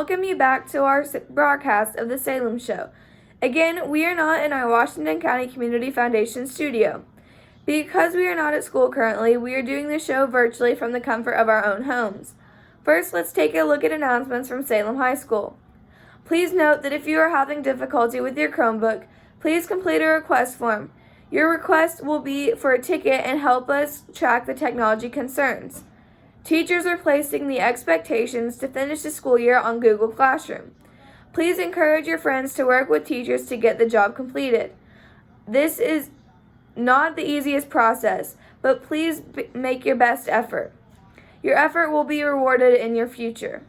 welcome you back to our broadcast of the Salem Show. Again, we are not in our Washington County Community Foundation studio. Because we are not at school currently, we are doing the show virtually from the comfort of our own homes. First, let's take a look at announcements from Salem High School. Please note that if you are having difficulty with your Chromebook, please complete a request form. Your request will be for a ticket and help us track the technology concerns. Teachers are placing the expectations to finish the school year on Google Classroom. Please encourage your friends to work with teachers to get the job completed. This is not the easiest process, but please make your best effort. Your effort will be rewarded in your future.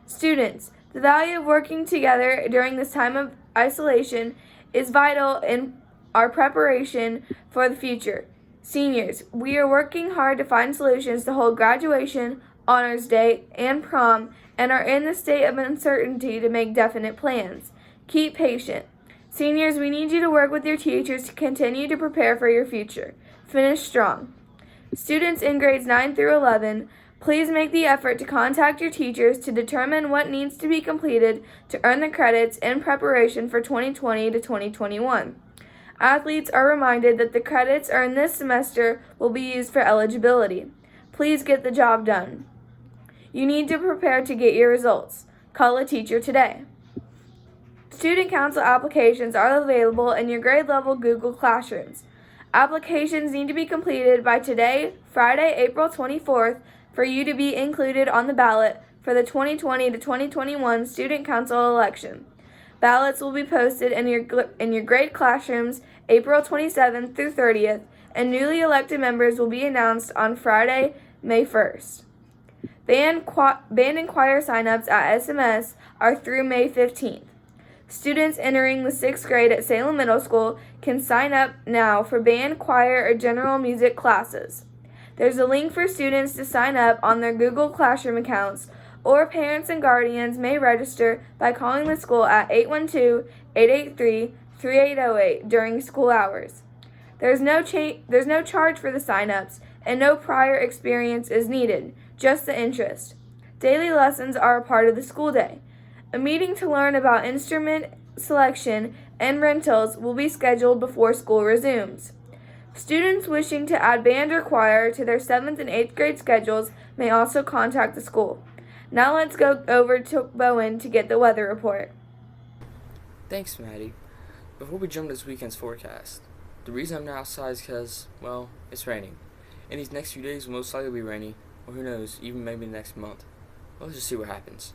Students, the value of working together during this time of isolation is vital in our preparation for the future. Seniors, we are working hard to find solutions to hold graduation, honors day, and prom, and are in the state of uncertainty to make definite plans. Keep patient. Seniors, we need you to work with your teachers to continue to prepare for your future. Finish strong. Students in grades 9 through 11, please make the effort to contact your teachers to determine what needs to be completed to earn the credits in preparation for 2020 to 2021. Athletes are reminded that the credits earned this semester will be used for eligibility. Please get the job done. You need to prepare to get your results. Call a teacher today. Student council applications are available in your grade level Google Classrooms. Applications need to be completed by today, Friday, April 24th, for you to be included on the ballot for the 2020 to 2021 Student Council election. Ballots will be posted in your grade classrooms April 27th through 30th, and newly elected members will be announced on Friday, May 1st. Band and choir signups at SMS are through May 15th. Students entering the 6th grade at Salem Middle School can sign up now for band, choir, or general music classes. There's a link for students to sign up on their Google Classroom accounts, or parents and guardians may register by calling the school at 812-883-3808 during school hours. There's no charge for the sign-ups, and no prior experience is needed, just the interest. Daily lessons are a part of the school day. A meeting to learn about instrument selection and rentals will be scheduled before school resumes. Students wishing to add band or choir to their 7th and 8th grade schedules may also contact the school. Now let's go over to Bowen to get the weather report. Thanks, Maddie. Before we jump to this weekend's forecast, the reason I'm not outside is because, well, it's raining. And these next few days will most likely be rainy, or who knows, even maybe next month. Well, let's just see what happens.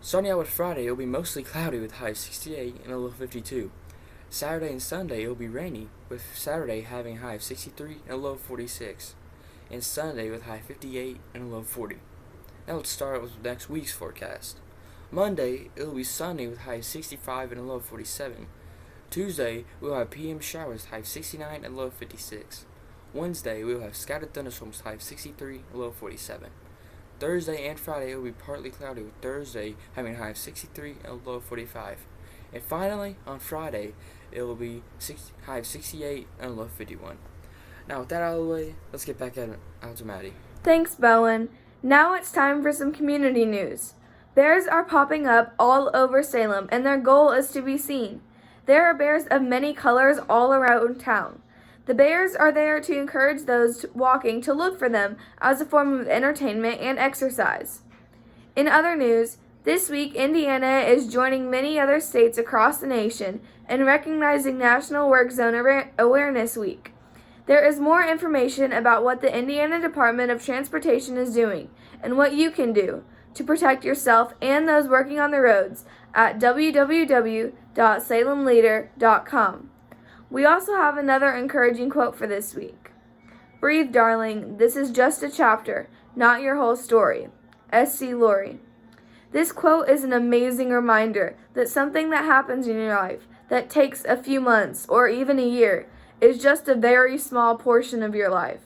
Starting out with Friday, it will be mostly cloudy with a high of 68 and a low of 52. Saturday and Sunday, it will be rainy, with Saturday having a high of 63 and a low of 46. And Sunday with a high of 58 and a low of 40. Now let's start with next week's forecast. Monday, it will be sunny with a high of 65 and a low of 47. Tuesday, we will have PM showers with a high of 69 and a low of 56. Wednesday, we will have scattered thunderstorms with a high of 63 and a low of 47. Thursday and Friday, it will be partly cloudy, with Thursday having a high of 63 and a low of 45. And finally, on Friday, it will be high of 68 and a low of 51. Now, with that out of the way, let's get back out to Maddie. Thanks, Bowen. Now it's time for some community news. Bears are popping up all over Salem, and their goal is to be seen. There are bears of many colors all around town. The bears are there to encourage those walking to look for them as a form of entertainment and exercise. In other news, this week Indiana is joining many other states across the nation in recognizing National Work Zone Awareness Week. There is more information about what the Indiana Department of Transportation is doing and what you can do to protect yourself and those working on the roads at www.salemleader.com. We also have another encouraging quote for this week. Breathe, darling. This is just a chapter, not your whole story. S.C. Laurie. This quote is an amazing reminder that something that happens in your life that takes a few months or even a year is just a very small portion of your life.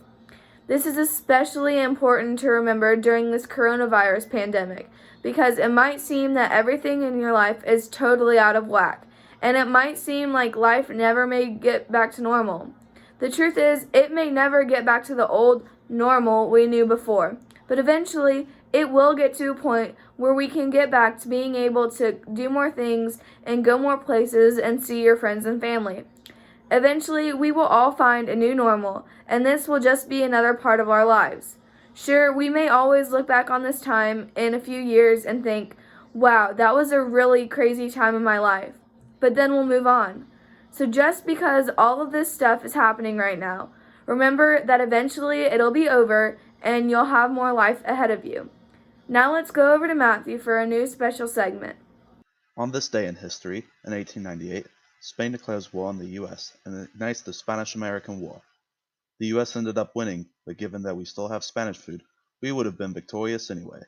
This is especially important to remember during this coronavirus pandemic because it might seem that everything in your life is totally out of whack, and it might seem like life never may get back to normal. The truth is, it may never get back to the old normal we knew before, but eventually it will get to a point where we can get back to being able to do more things and go more places and see your friends and family. Eventually, we will all find a new normal, and this will just be another part of our lives. Sure, we may always look back on this time in a few years and think, wow, that was a really crazy time in my life. But then we'll move on. So just because all of this stuff is happening right now, remember that eventually it'll be over and you'll have more life ahead of you. Now let's go over to Matthew for a new special segment. On this day in history, in 1898, Spain declares war on the U.S. and ignites the Spanish-American War. The U.S. ended up winning, but given that we still have Spanish food, we would have been victorious anyway.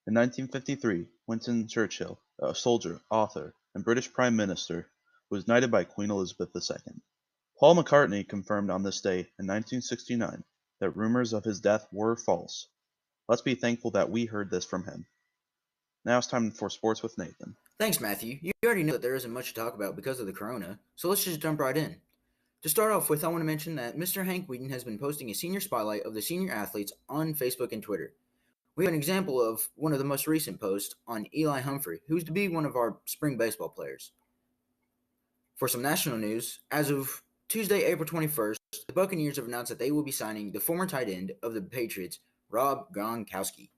In 1953, Winston Churchill, a soldier, author, and British Prime Minister, was knighted by Queen Elizabeth II. Paul McCartney confirmed on this day in 1969 that rumors of his death were false. Let's be thankful that we heard this from him. Now it's time for Sports with Nathan. Thanks, Matthew. You already know that there isn't much to talk about because of the corona, so let's just jump right in. To start off with, I want to mention that Mr. Hank Wheaton has been posting a senior spotlight of the senior athletes on Facebook and Twitter. We have an example of one of the most recent posts on Eli Humphrey, who's to be one of our spring baseball players. For some national news, as of Tuesday, April 21st, the Buccaneers have announced that they will be signing the former tight end of the Patriots, Rob Gronkowski.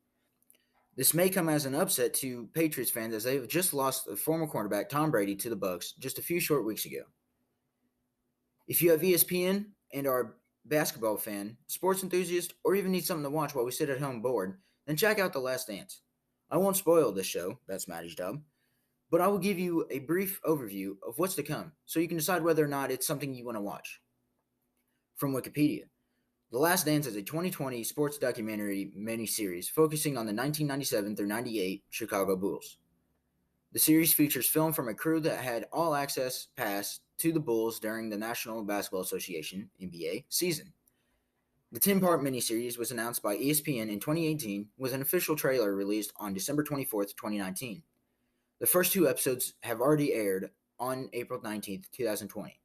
This may come as an upset to Patriots fans as they have just lost the former cornerback Tom Brady to the Bucs just a few short weeks ago. If you have ESPN and are a basketball fan, sports enthusiast, or even need something to watch while we sit at home bored, then check out The Last Dance. I won't spoil this show, that's Maddie's job, but I will give you a brief overview of what's to come so you can decide whether or not it's something you want to watch. From Wikipedia, The Last Dance is a 2020 sports documentary miniseries focusing on the 1997 through 98 Chicago Bulls. The series features film from a crew that had all-access pass to the Bulls during the National Basketball Association (NBA) season. The 10-part miniseries was announced by ESPN in 2018 with an official trailer released on December 24, 2019. The first 2 episodes have already aired on April 19, 2020.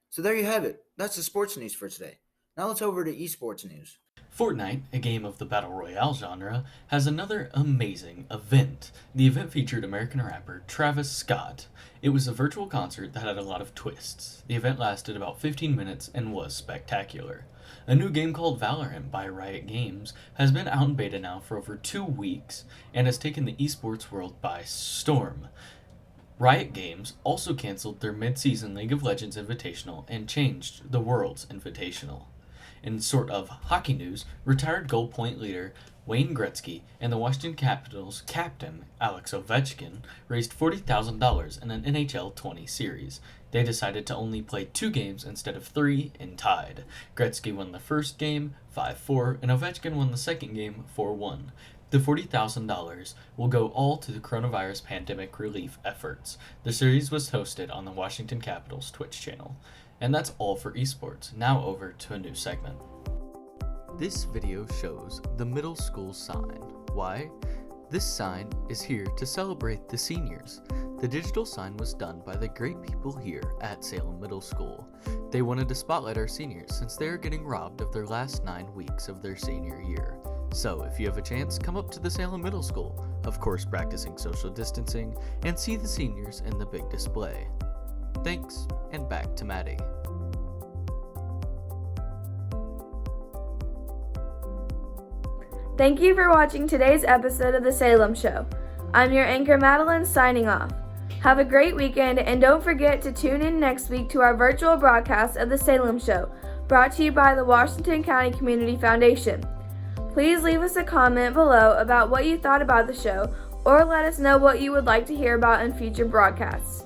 So there you have it. That's the sports news for today. Now let's over to esports news. Fortnite, a game of the Battle Royale genre, has another amazing event. The event featured American rapper Travis Scott. It was a virtual concert that had a lot of twists. The event lasted about 15 minutes and was spectacular. A new game called Valorant by Riot Games has been out in beta now for over 2 weeks and has taken the esports world by storm. Riot Games also canceled their mid-season League of Legends Invitational and changed the World's Invitational. In sort of hockey news, retired goal point leader Wayne Gretzky and the Washington Capitals captain Alex Ovechkin raised $40,000 in an NHL 20 series. They decided to only play 2 games instead of 3 and tied. Gretzky won the first game 5-4 and Ovechkin won the second game 4-1. The $40,000 will go all to the coronavirus pandemic relief efforts. The series was hosted on the Washington Capitals Twitch channel. And that's all for esports. Now over to a new segment. This video shows the middle school sign. Why? This sign is here to celebrate the seniors. The digital sign was done by the great people here at Salem Middle School. They wanted to spotlight our seniors since they are getting robbed of their last 9 weeks of their senior year. So if you have a chance, come up to the Salem Middle School, of course practicing social distancing, and see the seniors in the big display. Thanks, and back to Maddie. Thank you for watching today's episode of The Salem Show. I'm your anchor Madeline signing off. Have a great weekend and don't forget to tune in next week to our virtual broadcast of The Salem Show, brought to you by the Washington County Community Foundation. Please leave us a comment below about what you thought about the show or let us know what you would like to hear about in future broadcasts.